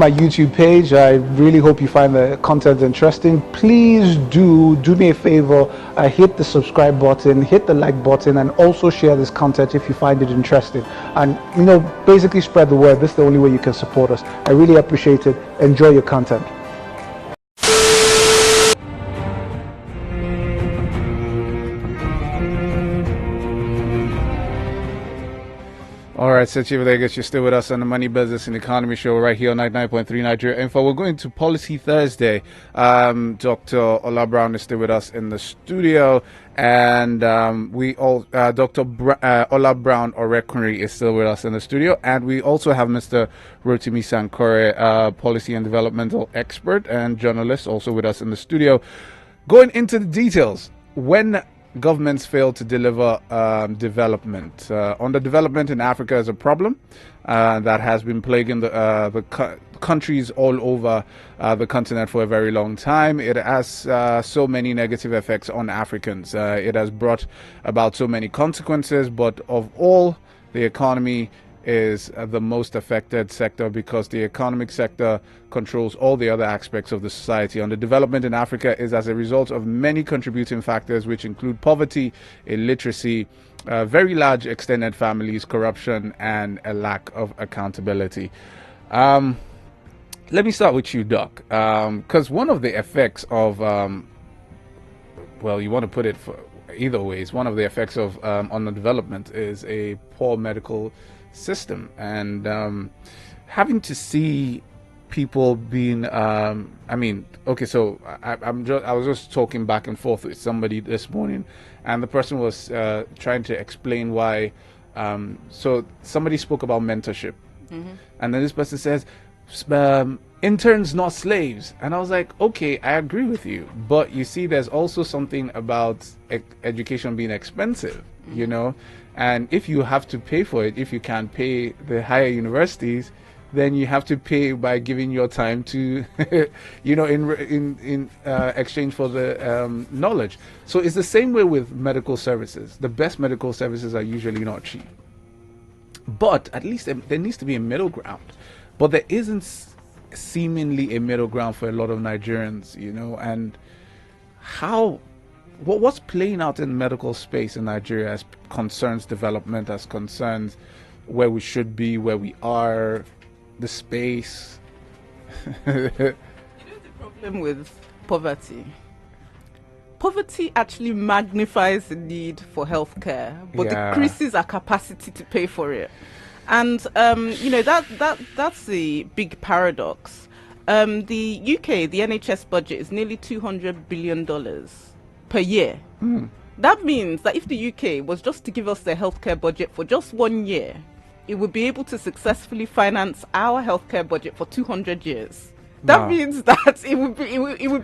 My YouTube page. I really hope you find the content interesting. Please do me a favor, hit the subscribe button, hit the like button, and also share this content if you find it interesting. And basically spread the word. This is the only way you can support us. I really appreciate it. Enjoy your content. All right, so Chief Vegas, you're still with us on the Money Business and Economy Show right here on 99.3 Nigeria Info. We're going to Policy Thursday. Dr. Ola Brown is still with us in the studio, and Dr. Ola Brown Orekunri is still with us in the studio, and we also have Mr. Rotimi Sankore, policy and developmental expert and journalist, also with us in the studio. Going into the details, when governments fail to deliver development. Underdevelopment in Africa is a problem that has been plaguing the countries all over the continent for a very long time. It has so many negative effects on Africans. It has brought about so many consequences, but of all, the economy is the most affected sector because the economic sector controls all the other aspects of the society. Underdevelopment in Africa is as a result of many contributing factors, which include poverty, illiteracy, very large extended families, corruption, and a lack of accountability. Let me start with you, Doc, because one of the effects of, well, you want to put it for either ways, one of the effects of underdevelopment is a poor medical system, and having to see people being I was just talking back and forth with somebody this morning, and the person was trying to explain why so somebody spoke about mentorship, and then this person says interns not slaves, and I was like, okay, I agree with you, but you see, there's also something about education being expensive, and if you have to pay for it, if you can't pay the higher universities, then you have to pay by giving your time to in exchange for the knowledge. So it's the same way with medical services. The best medical services are usually not cheap, but at least there needs to be a middle ground, but there isn't seemingly a middle ground for a lot of Nigerians, and what's playing out in the medical space in Nigeria as concerns development, as concerns where we should be, where we are, the space. The problem with poverty actually magnifies the need for healthcare, but decreases our capacity to pay for it. And that's the big paradox. The UK, the NHS budget is nearly $200 billion per year. That means that if the UK was just to give us their healthcare budget for just 1 year, it would be able to successfully finance our healthcare budget for 200 years. That means that it would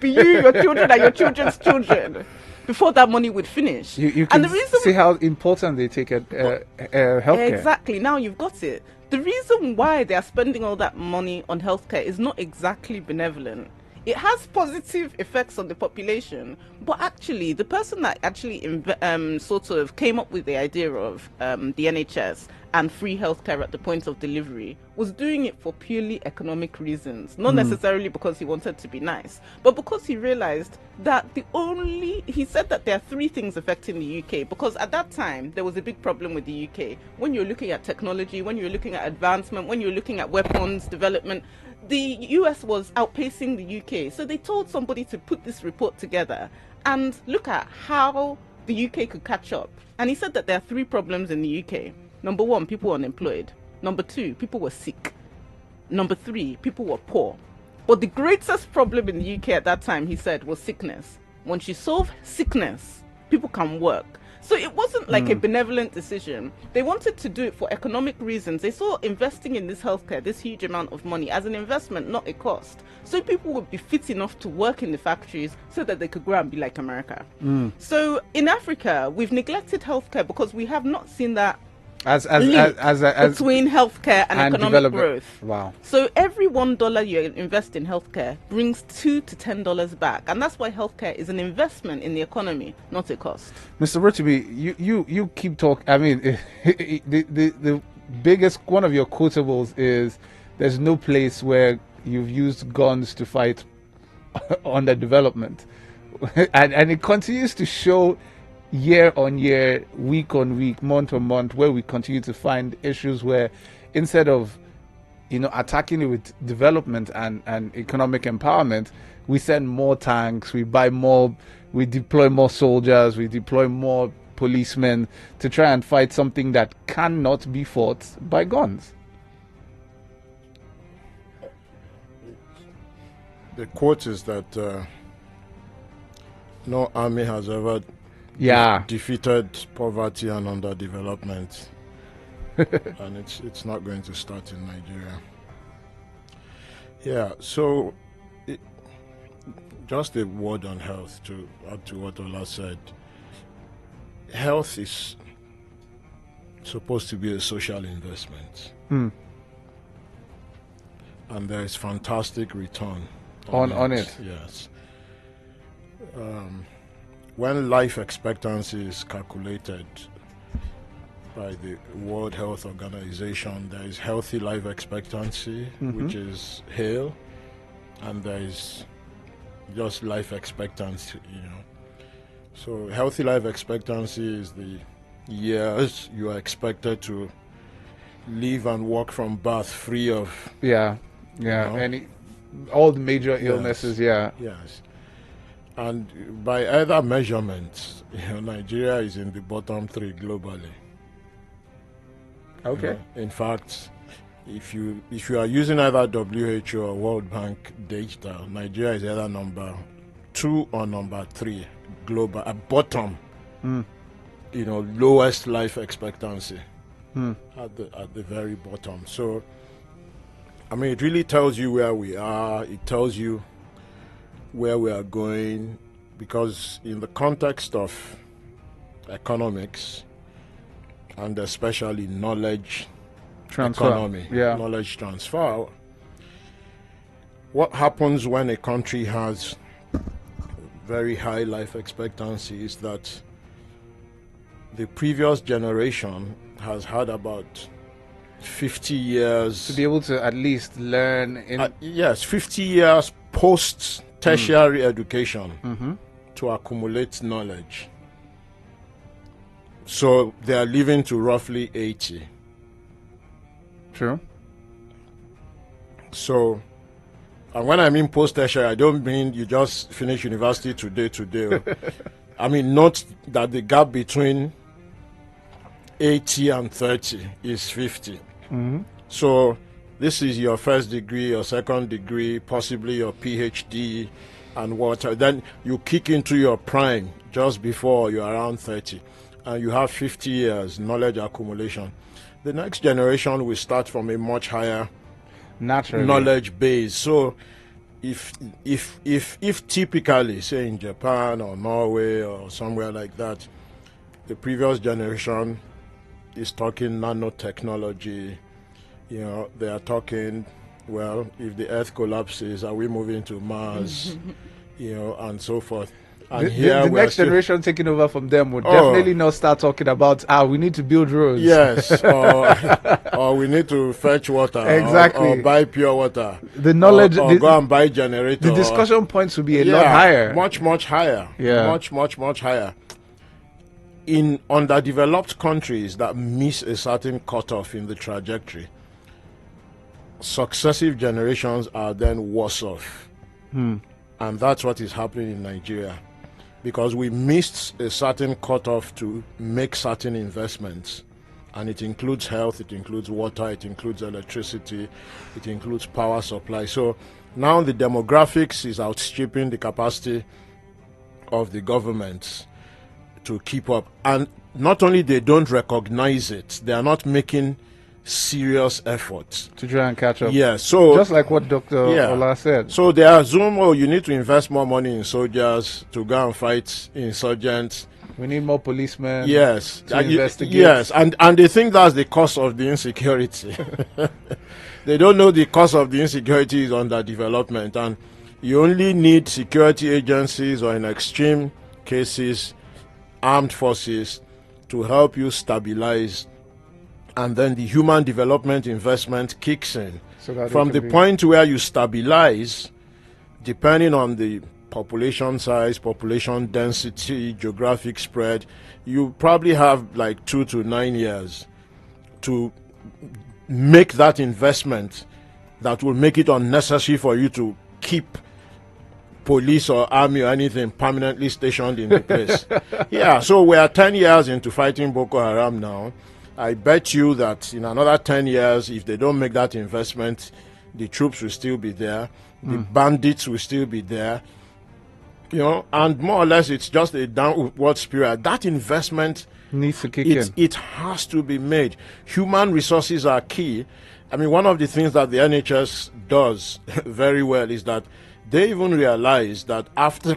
be you, your children, and your children's children before that money would finish. You can see how important they take healthcare. Exactly. Now you've got it. The reason why they are spending all that money on healthcare is not exactly benevolent. It has positive effects on the population, but actually the person that actually sort of came up with the idea of the NHS and free healthcare at the point of delivery was doing it for purely economic reasons, not necessarily because he wanted to be nice, but because he realized that he said that there are three things affecting the UK, because at that time there was a big problem with the UK. When you're looking at technology, when you're looking at advancement, when you're looking at weapons development, the US was outpacing the UK. So they told somebody to put this report together and look at how the UK could catch up. And he said that there are three problems in the UK. Number one, people were unemployed. Number two, people were sick. Number three, people were poor. But the greatest problem in the UK at that time, he said, was sickness. Once you solve sickness, people can work. So it wasn't like a benevolent decision. They wanted to do it for economic reasons. They saw investing in this healthcare, this huge amount of money, as an investment, not a cost. So people would be fit enough to work in the factories so that they could grow and be like America. So in Africa, we've neglected healthcare because we have not seen that as between healthcare and economic growth. Wow. So every $1 you invest in healthcare brings $2 to $10 back, and that's why healthcare is an investment in the economy, not a cost. Mr. Rotimi, you keep talking. I mean, the biggest one of your quotables is, "There's no place where you've used guns to fight underdevelopment. and it continues to show year on year, week on week, month on month, where we continue to find issues where instead of attacking it with development and economic empowerment, we send more tanks, we buy more, we deploy more soldiers, we deploy more policemen to try and fight something that cannot be fought by guns. The quote is that no army has ever defeated poverty and underdevelopment. And it's not going to start in Nigeria. Yeah, so just a word on health to add to what Ola said. Health is supposed to be a social investment. And there is fantastic return on it. Yes. When life expectancy is calculated by the World Health Organization, there is healthy life expectancy, which is HAIL, and there is just life expectancy, So healthy life expectancy is the years you are expected to live and work from birth free of all the major illnesses. Yes. And by either measurement, Nigeria is in the bottom 3 globally. Okay. In fact, if you are using either WHO or World Bank data, Nigeria is either number 2 or number 3 global at bottom. Lowest life expectancy at the very bottom. So, I mean, it really tells you where we are. It tells you where we are going, because in the context of economics and especially knowledge economy, knowledge transfer, what happens when a country has very high life expectancy is that the previous generation has had about 50 years to be able to at least learn 50 years post tertiary education to accumulate knowledge. So they are living to roughly 80. True. So, and when I mean post tertiary, I don't mean you just finish university today. I mean, note that the gap between 80 and 30 is 50. So this is your first degree, your second degree, possibly your PhD and what. Then you kick into your prime just before you're around 30. And you have 50 years knowledge accumulation. The next generation will start from a much higher knowledge base. So if typically, say in Japan or Norway or somewhere like that, the previous generation is talking nanotechnology, they are talking, well, if the earth collapses, are we moving to Mars, and so forth. And the next generation taking over from them would definitely not start talking about, we need to build roads. Yes, or we need to fetch water. Exactly. Or buy pure water. The knowledge... Or go and buy generator. The discussion points will be a lot higher. Much higher. Yeah. Much higher. In underdeveloped countries that miss a certain cutoff in the trajectory, successive generations are then worse off. And that's what is happening in Nigeria. Because we missed a certain cutoff to make certain investments. And it includes health, it includes water, it includes electricity, it includes power supply. So now the demographics is outstripping the capacity of the governments to keep up. And not only they don't recognize it, they are not making serious efforts to try and catch up. Yeah, so just like what Dr. Ola said. So they assume, you need to invest more money in soldiers to go and fight insurgents. We need more policemen. Yes, to investigate. Yes, and they think that's the cause of the insecurity. They don't know the cause of the insecurity is underdevelopment, and you only need security agencies, or in extreme cases, armed forces, to help you stabilize. And then the human development investment kicks in So that from the point where you stabilize, depending on the population size, population density, geographic spread, you probably have like 2 to 9 years to make that investment that will make it unnecessary for you to keep police or army or anything permanently stationed in the place. Yeah, so we are 10 years into fighting Boko Haram now. I bet you that in another 10 years, if they don't make that investment, the troops will still be there, the bandits will still be there, you know, and more or less it's just a downward spiral. That investment needs to kick in. It has to be made. Human resources are key. I mean, one of the things that the NHS does very well is that they even realize that after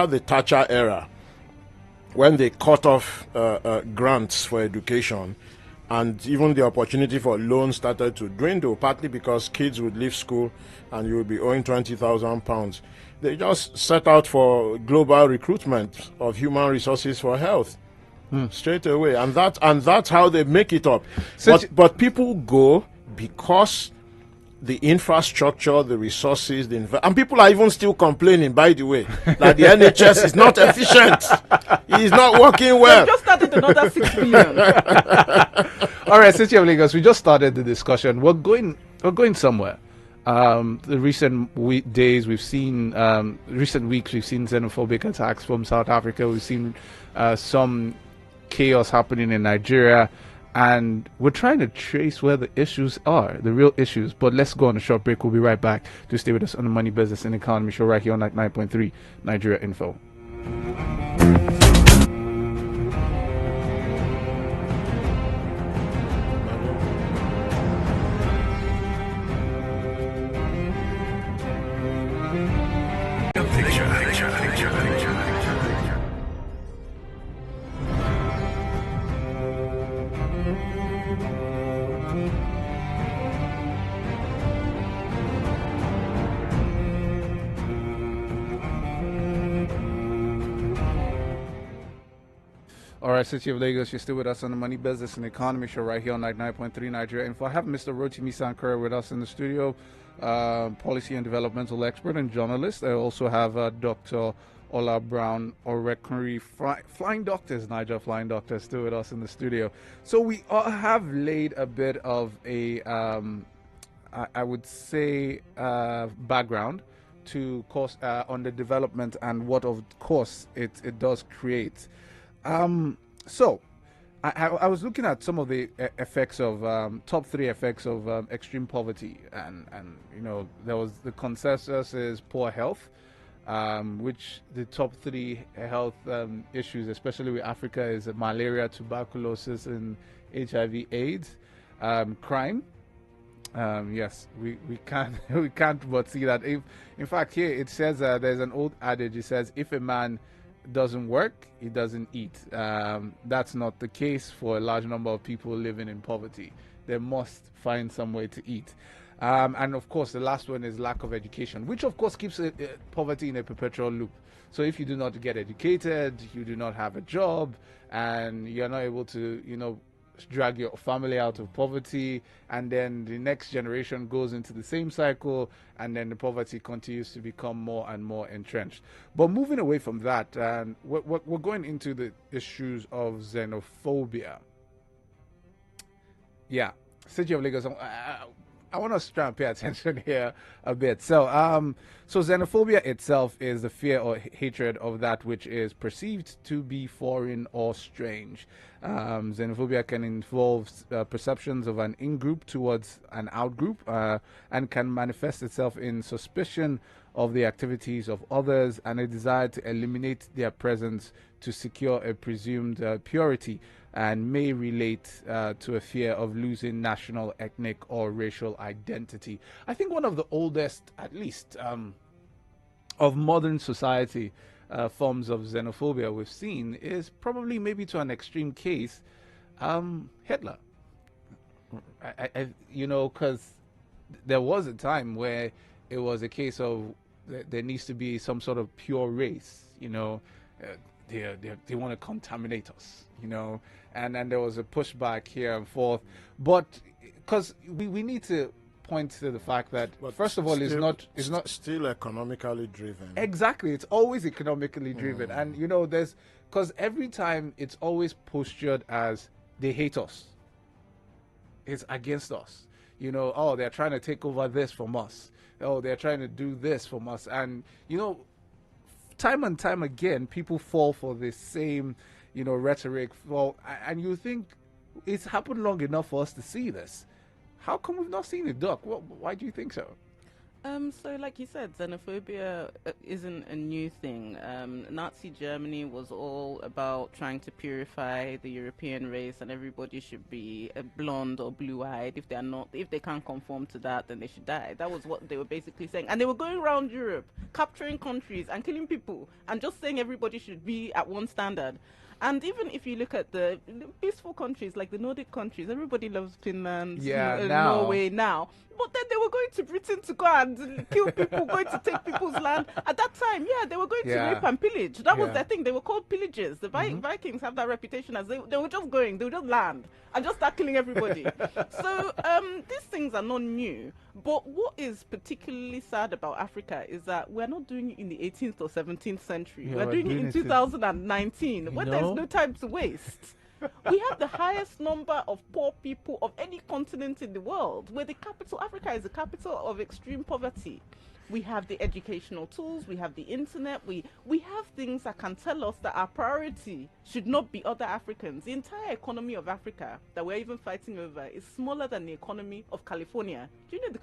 the Thatcher era, when they cut off grants for education, and even the opportunity for loans started to dwindle, partly because kids would leave school and you would be owing £20,000, they just set out for global recruitment of human resources for health straight away, and that's how they make it up. So but people go because the infrastructure, the resources, and people are even still complaining, by the way, that the NHS is not efficient. It is not working well. They've just started another 6 billion. All right, City of Lagos, we just started the discussion. We're going somewhere. The recent days we've seen, recent weeks we've seen xenophobic attacks from South Africa. We've seen some chaos happening in Nigeria. And we're trying to trace where the issues are, the real issues. But let's go on a short break. We'll be right back to stay with us on the Money, Business and Economy show right here on 99.3 Nigeria Info. All right, City of Lagos, you're still with us on the Money, Business and Economy show right here on 99.3 Nigeria Info. I have Mr. Rotimi Sankara with us in the studio, policy and developmental expert and journalist. I also have Dr. Ola Brown Orekunri, Flying Doctors, Niger Flying Doctors, still with us in the studio. So we have laid a bit of a, I would say, background to course on the development and what of course it does create. So I was looking at some of the effects of top 3 effects of extreme poverty, and you know, there was the consensus is poor health, which the top 3 health issues, especially with Africa, is malaria, tuberculosis, and HIV/AIDS. Crime. Yes, we can't we can't but see that. If in fact here it says there's an old adage. It says if a man doesn't work, he doesn't eat. That's not the case for a large number of people living in poverty. They must find some way to eat. And of course, the last one is lack of education, which of course keeps poverty in a perpetual loop. So if you do not get educated, you do not have a job, and you're not able to, you know, drag your family out of poverty, and then the next generation goes into the same cycle, and then the poverty continues to become more and more entrenched. But moving away from that, and we're going into the issues of xenophobia. Yeah, City of Lagos, I want us to try and pay attention here a bit. So xenophobia itself is the fear or hatred of that which is perceived to be foreign or strange. Xenophobia can involve perceptions of an in-group towards an out-group, and can manifest itself in suspicion of the activities of others and a desire to eliminate their presence to secure a presumed purity, and may relate to a fear of losing national, ethnic, or racial identity. I think one of the oldest, at least, of modern society forms of xenophobia we've seen is probably, maybe to an extreme case, Hitler. You know, because there was a time where it was a case of there needs to be some sort of pure race, you know, they want to contaminate us, you know, and then there was a pushback here and forth. But because we need to points to the fact that, But first of all, it's not still economically driven. exactly. It's always economically driven, and because every time it's always postured as they hate us, it's against us. Oh, they're trying to take over this from us. Oh, they're trying to do this from us, and time and time again, people fall for this same, rhetoric. Well, and you think it's happened long enough for us to see this. How come we've not seen it, Doc? Why do you think so? So like you said, xenophobia isn't a new thing. Nazi Germany was all about trying to purify the European race, and everybody should be blonde or blue-eyed. If they can't conform to that, then they should die. That was what they were basically saying. And they were going around Europe, capturing countries and killing people, and just saying everybody should be at one standard. And even if you look at the peaceful countries, like the Nordic countries, everybody loves Finland, now. Norway now. But then they were going to Britain to go and kill people, going to take people's land. At that time, they were going to rape and pillage. That was their thing. They were called pillagers. The Vikings have that reputation as they were just going, they would just land and just start killing everybody. So these things are not new. But what is particularly sad about Africa is that we're not doing it in the 18th or 17th century. We're doing it in 2019, when there's no time to waste. We have the highest number of poor people of any continent in the world. Africa is the capital of extreme poverty. We have the educational tools, we have the internet, we have things that can tell us that our priority should not be other Africans. The entire economy of Africa that we're even fighting over is smaller than the economy of California. Do you know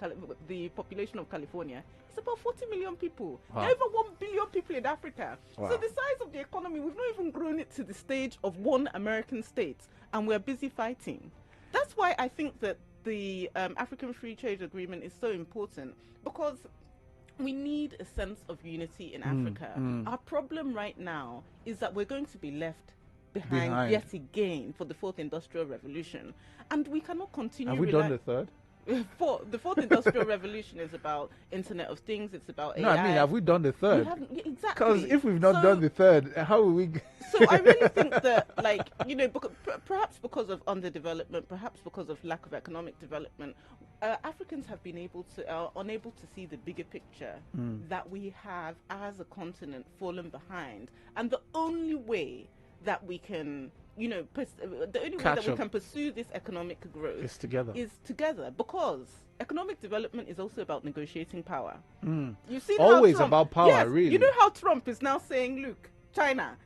the population of California? It's about 40 million people. Wow. There are over 1 billion people in Africa. Wow. So the size of the economy, we've not even grown it to the stage of one American state, and we're busy fighting. That's why I think that the African Free Trade Agreement is so important, because we need a sense of unity in Africa. Our problem right now is that we're going to be left behind yet again for the fourth industrial revolution, and we cannot continue. Have we done the third? The fourth industrial revolution is about Internet of Things. It's about AI. No, I mean, have we done the third? We haven't, exactly. Because if we've not done the third, how will we? So I really think that, perhaps because of underdevelopment, perhaps because of lack of economic development, Africans have been unable to see the bigger picture that we have as a continent fallen behind, and the only way that we can pursue this economic growth is together. Because economic development is also about negotiating power. You see, always about power, yes, really. You know how Trump is now saying, look, China,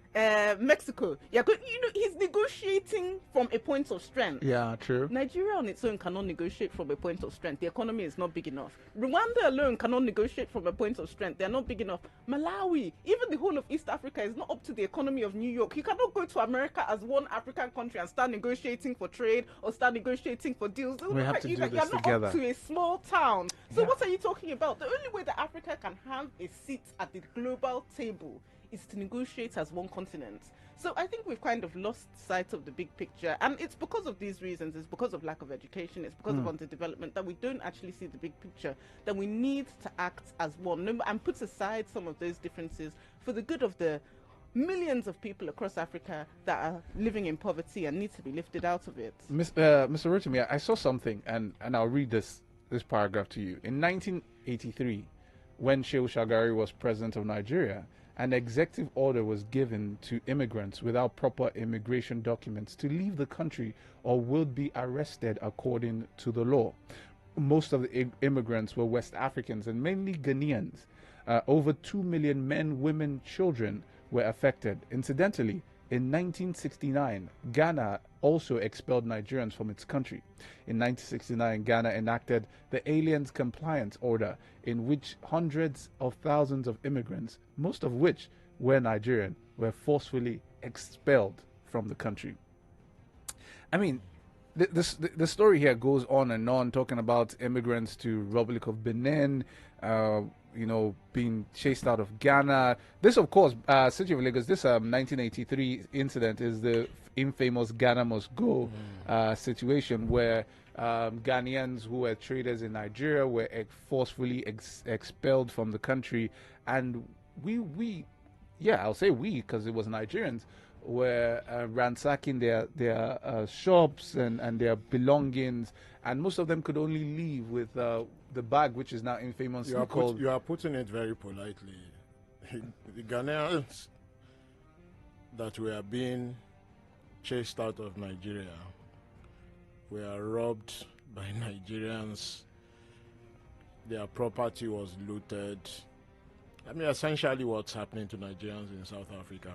Mexico, he's negotiating from a point of strength. Yeah, true. Nigeria on its own cannot negotiate from a point of strength. The economy is not big enough. Rwanda alone cannot negotiate from a point of strength. They're not big enough. Malawi, even the whole of East Africa is not up to the economy of New York. You cannot go to America as one African country and start negotiating for trade or start negotiating for deals. We have to do this You're not together. up to a small town. So what are you talking about? The only way that Africa can have a seat at the global table is to negotiate as one continent. So I think we've kind of lost sight of the big picture, and it's because of these reasons. It's because of lack of education, it's because of underdevelopment that we don't actually see the big picture, that we need to act as one and put aside some of those differences for the good of the millions of people across Africa that are living in poverty and need to be lifted out of it. Mr. Rotimi, I saw something, and I'll read this paragraph to you. In 1983, when Shehu Shagari was president of Nigeria, an executive order was given to immigrants without proper immigration documents to leave the country or would be arrested according to the law. Most of the immigrants were West Africans and mainly Ghanaians. Over 2 million men, women, children were affected. Incidentally, in 1969, Ghana also expelled Nigerians from its country. In 1969, Ghana enacted the Aliens Compliance Order, in which hundreds of thousands of immigrants, most of which were Nigerian, were forcefully expelled from the country. I mean, the story here goes on and on, talking about immigrants to Republic of Benin, being chased out of Ghana. This, of course, City of Lagos, this 1983 incident is the infamous Ghana Must Go situation, where Ghanaians who were traders in Nigeria were forcefully expelled from the country. And I'll say we, because it was Nigerians, were ransacking their shops and their belongings, and most of them could only leave with the bag, which is now infamously called. You are putting it very politely. The Ghanaians that were being chased out of Nigeria were robbed by Nigerians. Their property was looted. I mean, essentially what's happening to Nigerians in South Africa.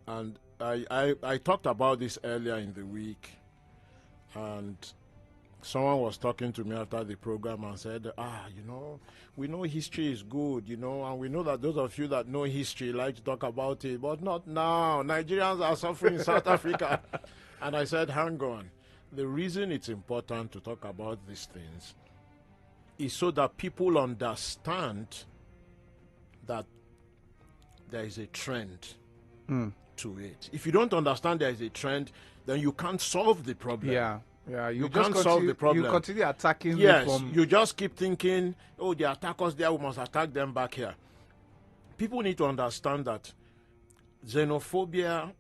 And I talked about this earlier in the week, and someone was talking to me after the program and said, we know history is good, and we know that those of you that know history like to talk about it, but not now. Nigerians are suffering in South Africa. And I said, hang on. The reason it's important to talk about these things is so that people understand that there is a trend to it. If you don't understand there is a trend, then you can't solve the problem. Yeah, you can't solve the problem. You continue attacking. Yes, you just keep thinking, oh, they attack us there, we must attack them back here. People need to understand that xenophobia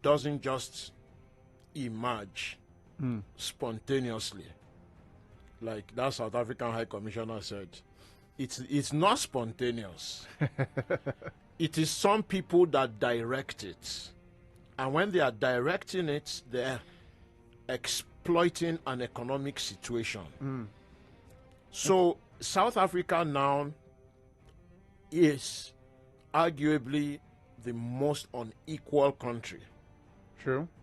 doesn't just emerge spontaneously. Like that South African High Commissioner said, it's not spontaneous. It is some people that direct it. And when they are directing it, they're exploiting an economic situation. So South Africa now is arguably the most unequal country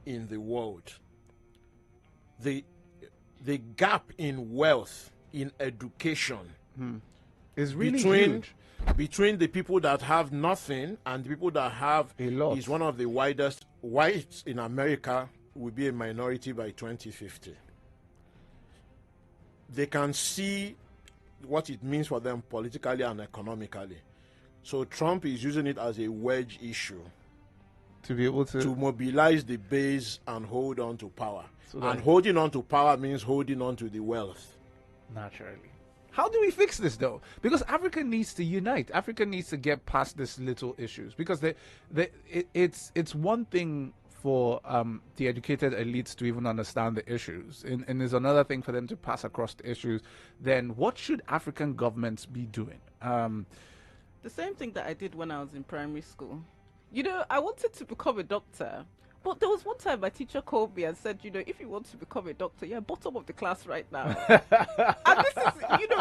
in the world. The gap in wealth, in education, is really huge. Between the people that have nothing and the people that have a lot is one of the widest. Whites in America will be a minority by 2050. They can see what it means for them politically and economically. So Trump is using it as a wedge issue to be able to mobilize the base and hold on to power. So and holding on to power means holding on to the wealth. Naturally. How do we fix this though? Because Africa needs to unite. Africa needs to get past these little issues, because it's one thing for the educated elites to even understand the issues, and there's another thing for them to pass across the issues. Then what should African governments be doing? The same thing that I did when I was in primary school. I wanted to become a doctor, but there was one time my teacher called me and said, if you want to become a doctor, you're bottom of the class right now. And this is,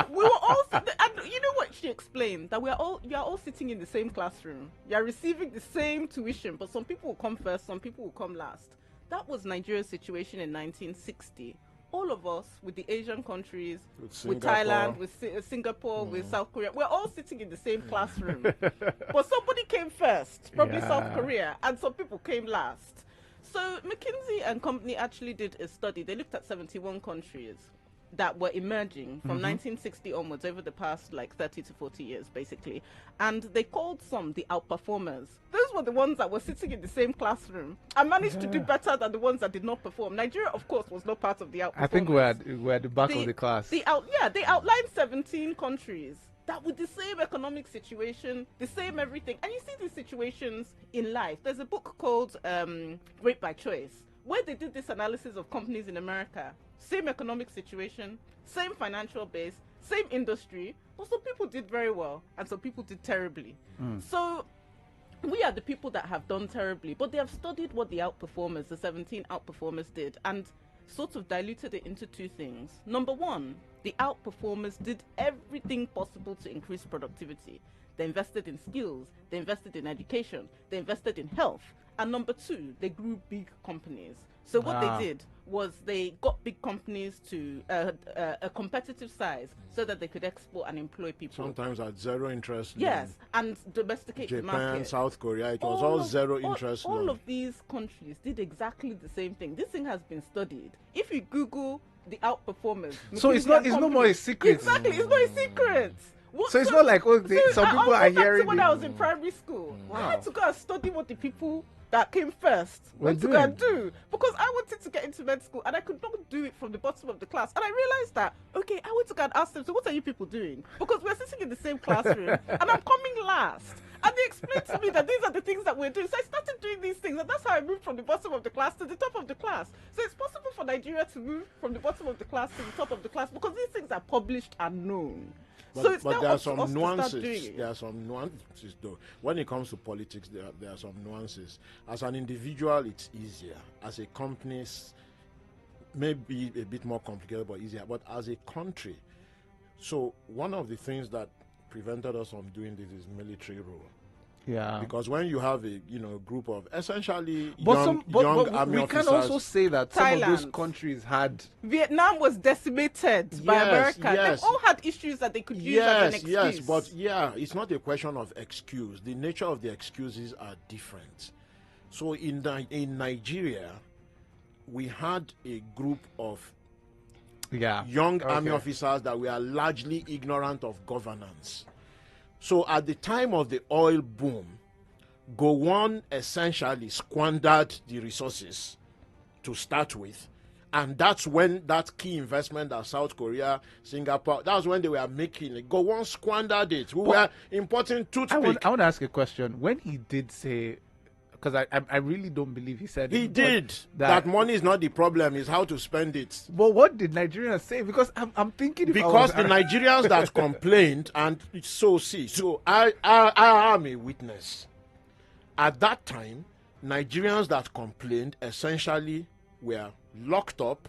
we were all, and you know what she explained? That you are all sitting in the same classroom. You are receiving the same tuition, but some people will come first, some people will come last. That was Nigeria's situation in 1960. All of us, with the Asian countries, with Thailand, with Singapore, with South Korea, we're all sitting in the same classroom. But somebody came first, probably South Korea, and some people came last. So McKinsey and company actually did a study. They looked at 71 countries that were emerging from 1960 onwards, over the past 30 to 40 years, basically. And they called some the outperformers. Those were the ones that were sitting in the same classroom and managed to do better than the ones that did not perform. Nigeria, of course, was not part of the outperformers. I think we're at the back of the class. They outlined 17 countries that with the same economic situation, the same everything. And you see these situations in life. There's a book called Great by Choice, where they did this analysis of companies in America. Same economic situation, same financial base, same industry, but some people did very well and some people did terribly. So we are the people that have done terribly, but they have studied what the outperformers, the 17 outperformers did, and sort of diluted it into two things. Number one, the outperformers did everything possible to increase productivity. They invested in skills, they invested in education, they invested in health. And number two, they grew big companies. So what they did was they got big companies to a competitive size so that they could export and employ people. Sometimes at zero interest. Yes, and domesticate the market. Japan, South Korea, it was all zero interest. All of these countries did exactly the same thing. This thing has been studied. If you Google the outperformers, so it's no more a secret. Exactly, it's not a secret. So it's not like some people are hearing. When I was in primary school, I had to go and study what the people that came first went to go and do, because I wanted to get into med school and I could not do it from the bottom of the class. And I realized that, okay, I went to go and ask them, so what are you people doing? Because we're sitting in the same classroom and I'm coming last. And they explained to me that these are the things that we're doing. So I started doing these things, and that's how I moved from the bottom of the class to the top of the class. So it's possible for Nigeria to move from the bottom of the class to the top of the class because these things are published and known. So it's But now there are up to us some to start doing nuances. it. There are some nuances, though. When it comes to politics, there are some nuances. As an individual, it's easier. As a company, maybe a bit more complicated, but easier. But as a country, so one of the things that prevented us from doing this is military rule. Yeah. Because when you have a group of essentially But young army we officers, can also say that some of those Thailand. countries had. Vietnam was decimated by Yes, America. yes. They've all had issues that they could use as an excuse. Yes, but it's not a question of excuse. The nature of the excuses are different. So in Nigeria, we had a group of young army officers that were largely ignorant of governance. So at the time of the oil boom, Gowon essentially squandered the resources to start with. And that's when that key investment that South Korea, Singapore, that's when they were making it. Gowon squandered it. We were importing toothpick. I want to ask a question. When he did say, because I really don't believe he said He it, did. That money is not the problem, it's how to spend it. But what did Nigerians say? Because I'm thinking if Because I the was, Nigerians that complained, and so I am a witness. At that time, Nigerians that complained essentially were locked up,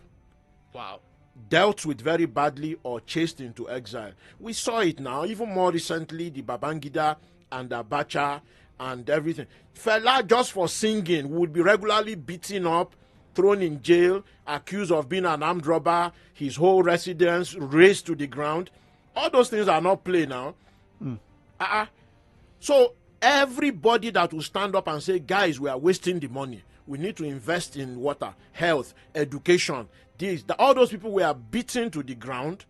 dealt with very badly, or chased into exile. We saw it now, even more recently, the Babangida and Abacha and everything. Fela, just for singing, would be regularly beaten up, thrown in jail, accused of being an armed robber, his whole residence razed to the ground. All those things are not play now. So everybody that will stand up and say, guys, we are wasting the money, we need to invest in water, health, education, all those people were beaten to the ground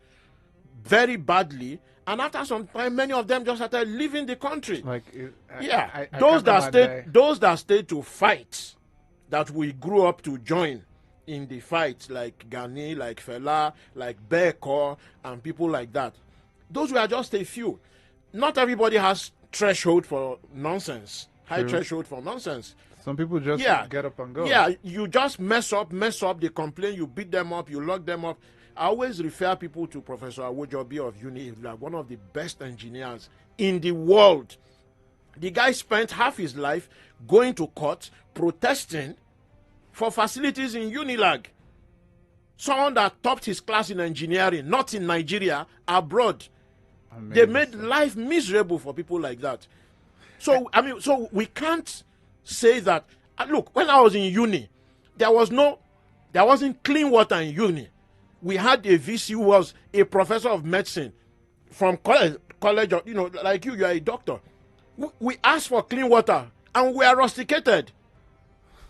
very badly. And after some time, many of them just started leaving the country. Those that stayed to fight, that we grew up to join in the fight, like Gani, like Fela, like Beko, and people like that. Those were just a few. Not everybody has threshold for nonsense, high threshold for nonsense. some people just get up and go. Yeah, you just mess up, they complain, you beat them up, you lock them up. I always refer people to Professor Awojobi of Uni, like one of the best engineers in the world. The guy spent half his life going to court, protesting for facilities in Unilag. Someone that topped his class in engineering, not in Nigeria, abroad. Amazing. They made life miserable for people like that. So, so we can't say that. Look, when I was in uni, there wasn't clean water in uni. We had a VC who was a professor of medicine from college of, like you are a doctor. We asked for clean water and we are rusticated.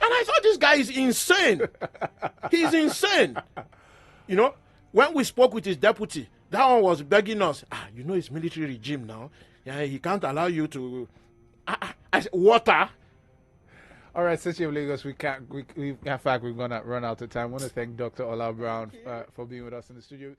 And I thought this guy is insane. He's insane. When we spoke with his deputy, that one was begging us, it's military regime now. Yeah, he can't allow you to water. All right, City of Lagos, in fact, we're going to run out of time. I want to thank Dr. Ola Brown for being with us in the studio.